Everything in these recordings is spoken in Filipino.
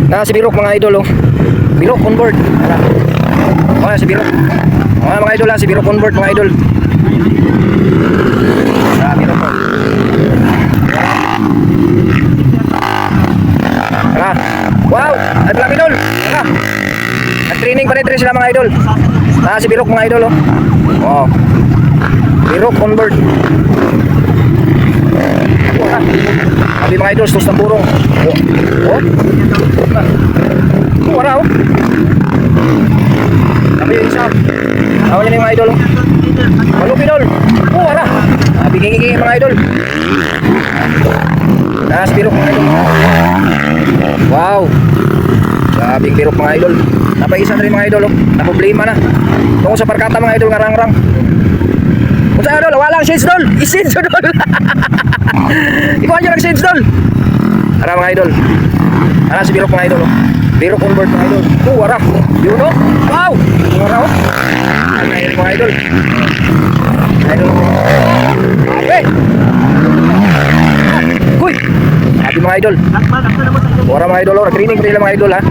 Na si Birok mga idol oh. Birok on board. Oh, si Birok. Oh, mga idol si Birok on board mga idol. Birok. Tara. Wow, ay pala idol. Tara. Nag-training pa rin sila mga idol. Si Birok mga idol oh. Oh. Birok on board. Sabi mga idol, sus ng burong. Oh. Wala oh. Sabi yung isa. Awan niya mga idol. Malupin idol. Wala. Sabi gingi mga idol. Birok mga idol. Wow. Sabi Birok mga idol. Napag-isa na rin mga idol. Naproblema na. Tungo sa parkata mga idol, ngarang-rang. Kung saan idol, walang shades dol. Ishades dol. Ikaw nyo nag-shades dol. Ara mga idol. Ara si Birok mga idol. Birok on board mga idol. Wara. Yun o. Wow. Wara o. Ayun mga idol. Idol. Ape. Uy. Happy mga idol. Wara mga idol. Nag-training pa nila mga idol ha.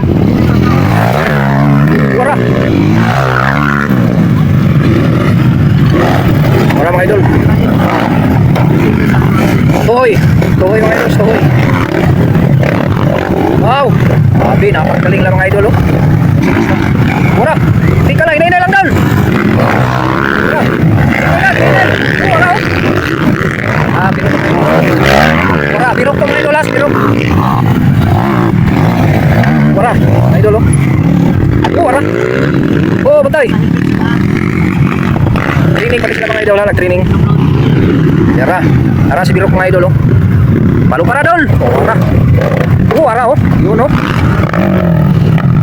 Wara. Wala mga idol. Tuhoy. Tuhoy mga idol. Tuhoy. Wow. Sabi, napagaling lang mga idol oh. Wala. Tika lang. Hinay na lang doon. Wala. Wala oh. Birok. Wala. Birok to mga idol ha. Birok. Wala. Mga idol oh. Wala. Oh, batay. Training pati sila mga idol ha, nag-training. Yara, ara si Birok mga idol oh. Palu para dol. Wara. Wara oh. Yun oh.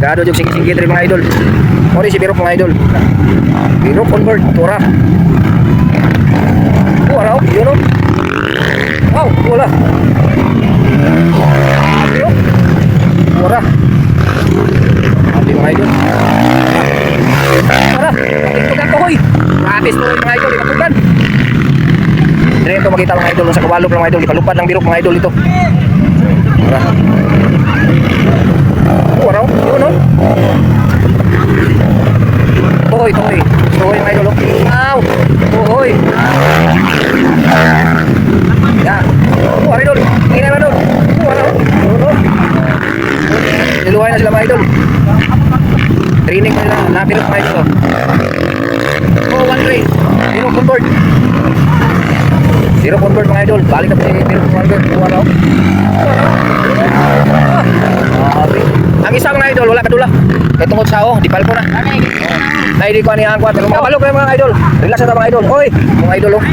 Gado jug singit-singit rin mga idol. Ori si Birok mga idol. Birok on board. Wara. Wara oh. Yun oh. Wow, wala. Birok. Wara. Happy mga idol. Wara. Tingnan ko hoy. Gratis to mga idol, ikapugan. Dire ito makita mga idol sa kawalog ng mga idol, ipalupad ng Birok mga idol ito. Wala. Wala. Yun no. Tohoy, tohoy. Tohoy mga idol. Wow. Tohoy. Ya. Wala idol. Tingnan mo idol. Wala. Niluhay na sila mga idol. Training nila na Birok mga idol. Oh, one race. Birok on board. Birok on board mga idol. Balik na po si Birok on board. Wala. Ang isa mga idol, wala kadula. Kaya tungkol sa di palpo na. Naidi ko ani ang kwat. Mabalok kayo mga idol. Relax na mga idol. Oy, mga idol oh.